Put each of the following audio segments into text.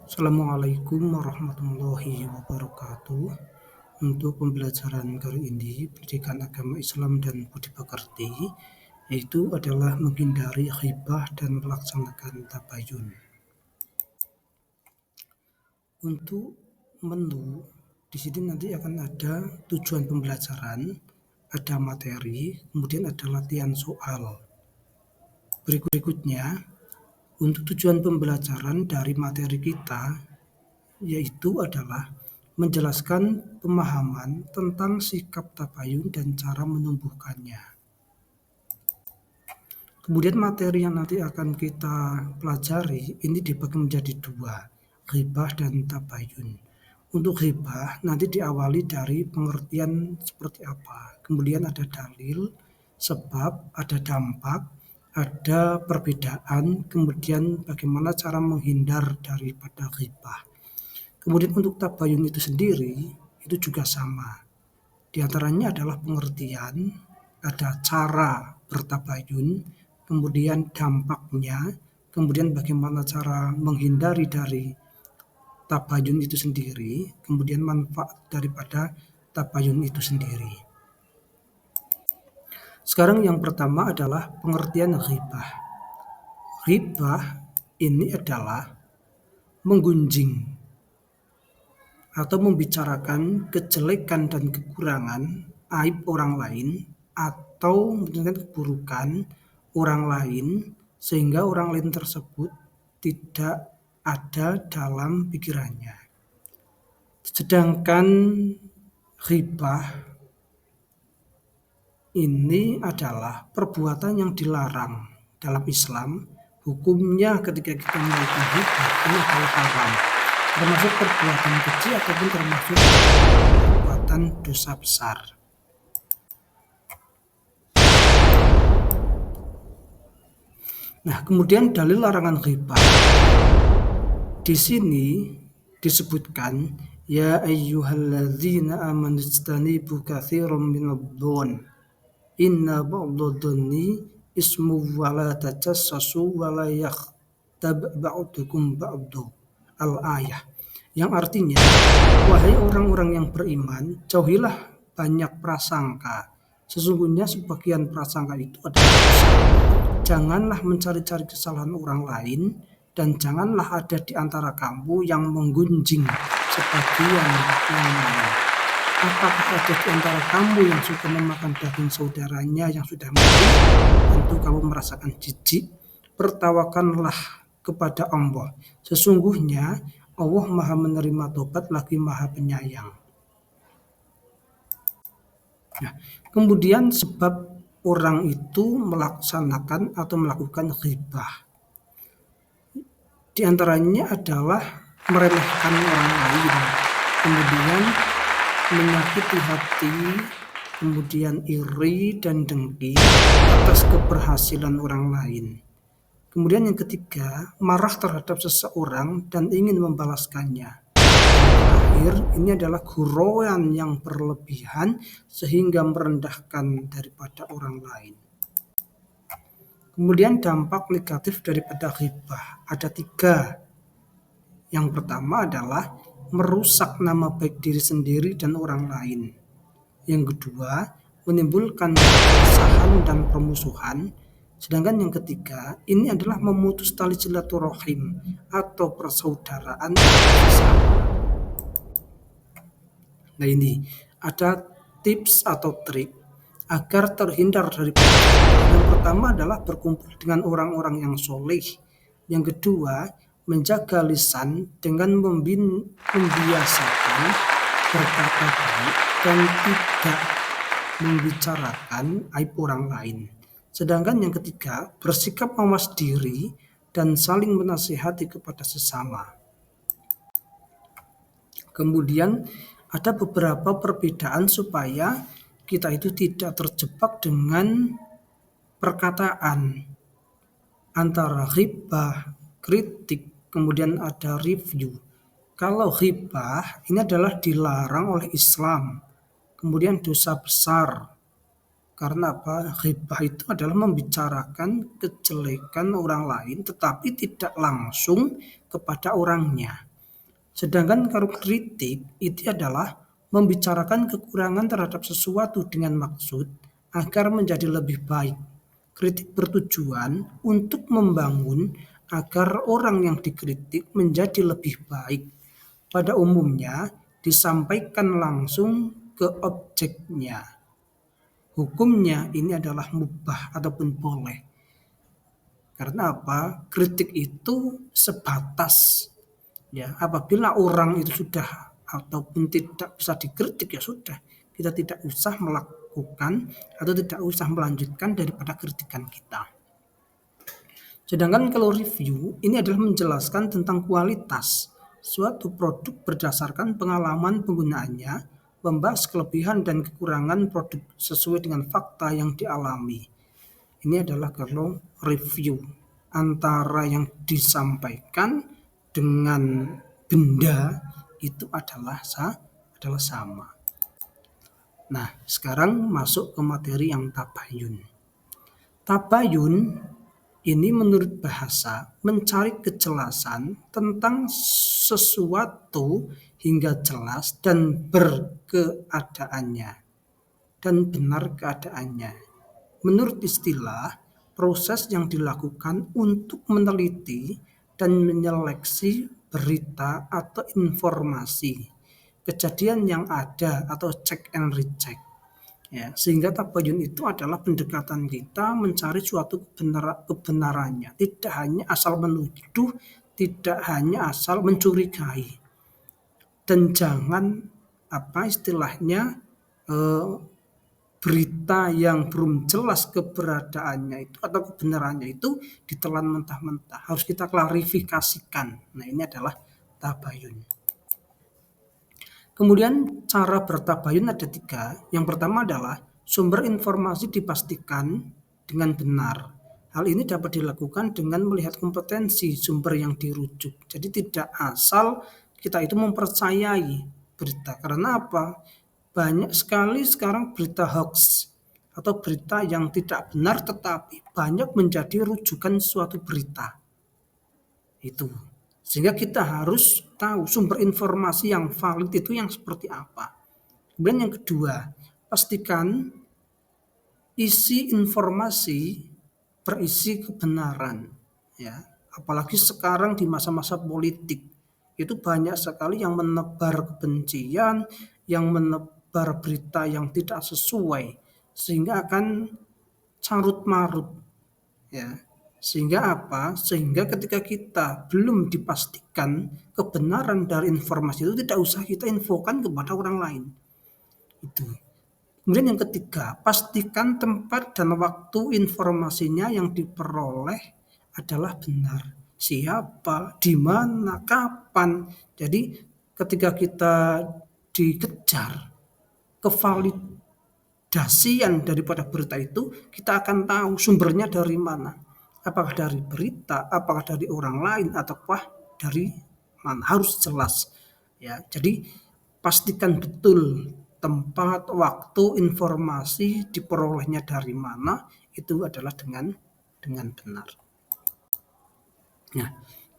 Assalamualaikum warahmatullahi wabarakatuh. Untuk pembelajaran kali ini, pendidikan agama Islam dan budi pekerti, yaitu adalah menghindari ghibah dan melaksanakan tabayun. Untuk menu, di sini nanti akan ada tujuan pembelajaran, ada materi, kemudian ada latihan soal. Berikutnya, untuk tujuan pembelajaran dari materi kita, yaitu adalah menjelaskan pemahaman tentang sikap tabayun dan cara menumbuhkannya. Kemudian materi yang nanti akan kita pelajari ini dibagi menjadi dua, ghibah dan tabayun. Untuk ghibah nanti diawali dari pengertian seperti apa, kemudian ada dalil, sebab, ada dampak, ada perbedaan, kemudian bagaimana cara menghindar daripada ghibah. Kemudian untuk tabayun itu sendiri, itu juga sama. Di antaranya adalah pengertian, ada cara bertabayun, kemudian dampaknya, kemudian bagaimana cara menghindari dari tabayun itu sendiri, kemudian manfaat daripada tabayun itu sendiri. Sekarang yang pertama adalah pengertian ghibah. Ghibah ini adalah menggunjing atau membicarakan kejelekan dan kekurangan, aib orang lain, atau menunjukkan keburukan orang lain, sehingga orang lain tersebut tidak ada dalam pikirannya. Sedangkan ghibah ini adalah perbuatan yang dilarang dalam Islam. Hukumnya ketika kita melakukan ghibah ini adalah haram, termasuk perbuatan kecil ataupun termasuk perbuatan dosa besar. Nah, kemudian dalil larangan ghibah di sini disebutkan, ya ayyuhalladzina amanu ijtanibu katsiran minadh-dhon inna ba'dadh-dhonni ismu wa la tajassasu wa la yaghtab ba'dukum ba'du. Al-ayah, yang artinya, wahai orang-orang yang beriman, jauhilah banyak prasangka. Sesungguhnya sebagian prasangka itu adalah dosa. Janganlah mencari-cari kesalahan orang lain, dan janganlah ada di antara kamu yang menggunjing sebagian yang lain. Apakah ada di antara kamu yang suka memakan daging saudaranya yang sudah mati? Tentu kamu merasakan jijik. Bertawakanlah kepada Allah. Sesungguhnya Allah Maha menerima tobat lagi Maha penyayang. Nah, kemudian sebab orang itu melaksanakan atau melakukan ghibah, di antaranya adalah meremehkan orang lain, kemudian menyakiti hati, kemudian iri dan dengki atas keberhasilan orang lain. Kemudian yang ketiga, marah terhadap seseorang dan ingin membalaskannya. Terakhir, ini adalah gurauan yang berlebihan sehingga merendahkan daripada orang lain. Kemudian dampak negatif daripada ghibah ada 3. Yang pertama adalah merusak nama baik diri sendiri dan orang lain. Yang kedua, menimbulkan keresahan dan permusuhan. Sedangkan yang ketiga, ini adalah memutus tali silaturahim atau persaudaraan bersama. Nah, ini ada tips atau trik agar terhindar dari permusuhan. Yang pertama adalah berkumpul dengan orang-orang yang soleh. Yang kedua, menjaga lisan dengan membiasakan berkata baik dan tidak membicarakan aib orang lain. Sedangkan yang ketiga, bersikap mawas diri dan saling menasihati kepada sesama. Kemudian ada beberapa perbedaan supaya kita itu tidak terjebak dengan perkataan antara ghibah, kritik, kemudian ada review. Kalau ghibah ini adalah dilarang oleh Islam, kemudian dosa besar. Karena apa? Ghibah itu adalah membicarakan kejelekan orang lain tetapi tidak langsung kepada orangnya. Sedangkan kalau kritik itu adalah membicarakan kekurangan terhadap sesuatu dengan maksud agar menjadi lebih baik. Kritik bertujuan untuk membangun agar orang yang dikritik menjadi lebih baik. Pada umumnya disampaikan langsung ke objeknya. Hukumnya ini adalah mubah ataupun boleh. Karena apa? Kritik itu sebatas. Ya, apabila orang itu sudah ataupun tidak bisa dikritik ya sudah, kita tidak usah melakukan atau tidak usah melanjutkan daripada kritikan kita. Sedangkan kalau review ini adalah menjelaskan tentang kualitas suatu produk berdasarkan pengalaman penggunaannya, membahas kelebihan dan kekurangan produk sesuai dengan fakta yang dialami. Ini adalah kalau review antara yang disampaikan dengan benda itu adalah sama. Nah, sekarang masuk ke materi yang tabayun. Tabayun ini menurut bahasa mencari kejelasan tentang sesuatu hingga jelas dan berkeadaannya dan benar keadaannya. Menurut istilah, proses yang dilakukan untuk meneliti dan menyeleksi berita atau informasi, kejadian yang ada atau check and recheck. Ya, sehingga tabayun itu adalah pendekatan kita mencari suatu kebenarannya, tidak hanya asal menuduh, tidak hanya asal mencurigai, dan jangan istilahnya eh, berita yang belum jelas keberadaannya itu atau kebenarannya itu ditelan mentah-mentah, harus kita klarifikasikan. Nah, ini adalah tabayun. Kemudian cara bertabayun ada 3. Yang pertama adalah sumber informasi dipastikan dengan benar. Hal ini dapat dilakukan dengan melihat kompetensi sumber yang dirujuk. Jadi tidak asal kita itu mempercayai berita. Karena apa? Banyak sekali sekarang berita hoax atau berita yang tidak benar tetapi banyak menjadi rujukan suatu berita. Itu. Sehingga kita harus tahu sumber informasi yang valid itu yang seperti apa. Kemudian yang kedua, pastikan isi informasi berisi kebenaran. Ya, apalagi sekarang di masa-masa politik itu banyak sekali yang menebar kebencian, yang menebar berita yang tidak sesuai, sehingga akan carut marut. Ya, sehingga apa? Sehingga ketika kita belum dipastikan kebenaran dari informasi itu tidak usah kita infokan kepada orang lain. Itu. Kemudian yang ketiga, pastikan tempat dan waktu informasinya yang diperoleh adalah benar. Siapa, di mana, kapan. Jadi ketika kita dikejar kevalidasian daripada berita itu, kita akan tahu sumbernya dari mana. Apakah dari berita, apakah dari orang lain, ataukah dari mana. Harus jelas. Ya, jadi pastikan betul tempat, waktu, informasi diperolehnya dari mana, itu adalah dengan benar. Nah,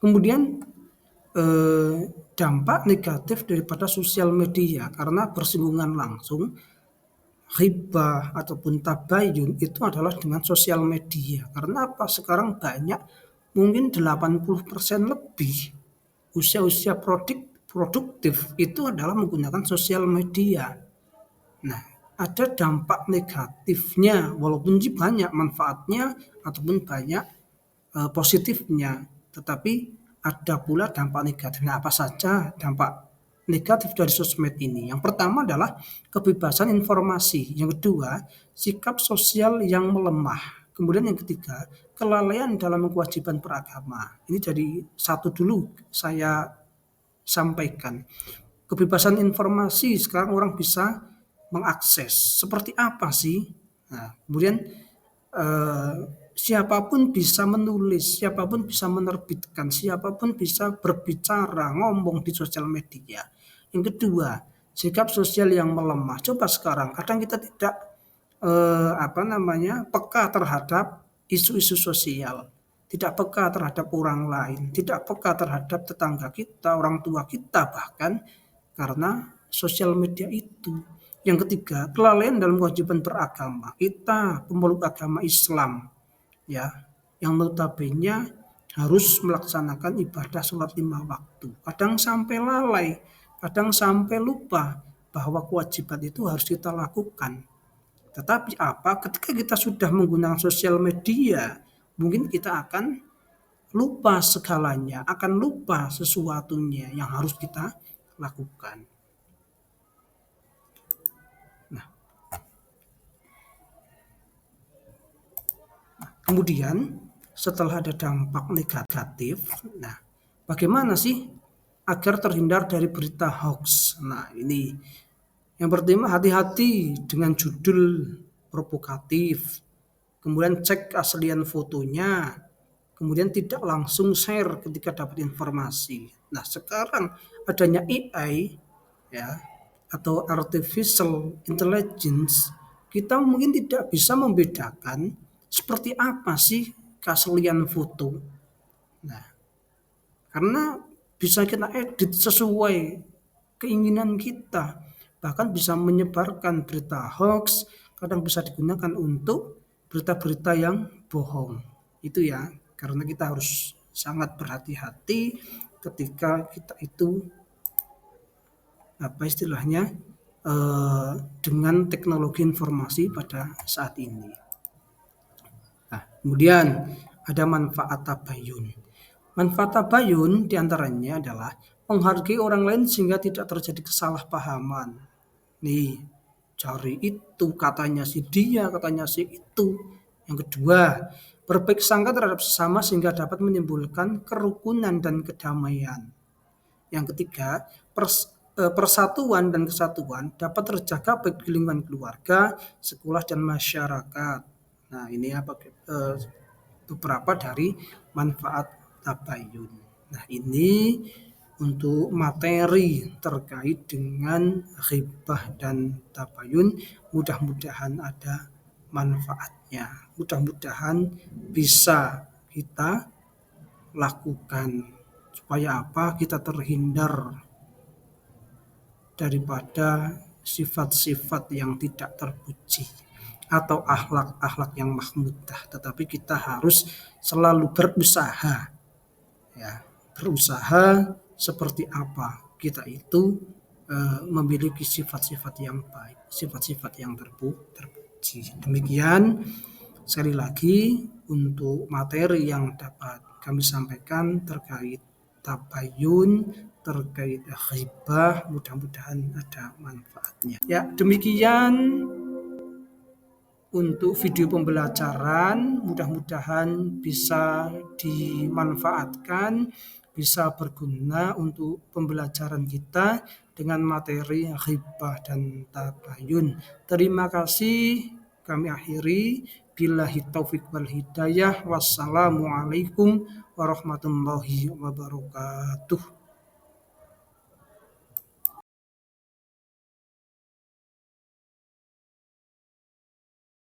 kemudian dampak negatif daripada sosial media karena bersinggungan langsung ghibah ataupun tabayun itu adalah dengan sosial media. Karena apa? Sekarang banyak, mungkin 80% lebih usia-usia produktif itu adalah menggunakan sosial media. Nah, ada dampak negatifnya walaupun banyak manfaatnya ataupun banyak positifnya, tetapi ada pula dampak negatifnya. Apa saja dampak negatif dari sosmed ini? Yang pertama adalah kebebasan informasi, yang kedua sikap sosial yang melemah, kemudian yang ketiga kelalaian dalam kewajiban beragama. Ini jadi satu dulu saya sampaikan. Kebebasan informasi sekarang orang bisa mengakses. Seperti apa sih? Nah, kemudian eh, siapapun bisa menulis, siapapun bisa menerbitkan, siapapun bisa berbicara, ngomong di sosial media. Yang kedua, sikap sosial yang melemah. Coba sekarang, kadang kita tidak peka terhadap isu-isu sosial. tidak peka terhadap orang lain, tidak peka terhadap tetangga kita, orang tua kita bahkan karena sosial media itu. Yang ketiga, kelalaian dalam kewajiban beragama. Kita pemeluk agama Islam ya, yang notabene harus melaksanakan ibadah sholat 5 waktu. Kadang sampai lalai, kadang sampai lupa bahwa kewajiban itu harus kita lakukan. Tetapi apa? Ketika kita sudah menggunakan sosial media, mungkin kita akan lupa segalanya, akan lupa sesuatunya yang harus kita lakukan. Nah, kemudian setelah ada dampak negatif, nah bagaimana sih agar terhindar dari berita hoax? Nah ini yang pertama, hati-hati dengan judul provokatif, kemudian cek keaslian fotonya, kemudian tidak langsung share ketika dapat informasi. Nah, sekarang adanya AI ya atau artificial intelligence, kita mungkin tidak bisa membedakan seperti apa sih keaslian foto. Nah, karena bisa kita edit sesuai keinginan kita, bahkan bisa menyebarkan berita hoax, kadang bisa digunakan untuk berita-berita yang bohong. Itu ya, karena kita harus sangat berhati-hati ketika kita itu apa istilahnya dengan teknologi informasi pada saat ini. Nah, kemudian ada manfaat tabayun. Manfaat tabayun diantaranya adalah menghargai orang lain sehingga tidak terjadi kesalahpahaman. Nih, cari itu, katanya si dia, katanya si itu. Yang kedua, berbaik sangka terhadap sesama sehingga dapat menimbulkan kerukunan dan kedamaian. Yang ketiga, persatuan dan kesatuan dapat terjaga baik di lingkungan keluarga, sekolah, dan masyarakat. Nah, ini beberapa dari manfaat tabayun. Nah, ini untuk materi terkait dengan ghibah dan tabayun, mudah-mudahan ada manfaatnya. Mudah-mudahan bisa kita lakukan supaya apa? Kita terhindar daripada sifat-sifat yang tidak terpuji atau akhlak-akhlak yang mahmudah, tetapi kita harus selalu berusaha ya, berusaha seperti apa kita itu memiliki sifat-sifat yang baik, sifat-sifat yang terpuji. Demikian sekali lagi untuk materi yang dapat kami sampaikan terkait tabayun, terkait ghibah, mudah-mudahan ada manfaatnya. Ya, demikian untuk video pembelajaran, mudah-mudahan bisa dimanfaatkan, bisa berguna untuk pembelajaran kita dengan materi ghibah dan tabayun. Terima kasih, kami akhiri. Billahi taufiq wal hidayah. Wassalamualaikum warahmatullahi wabarakatuh.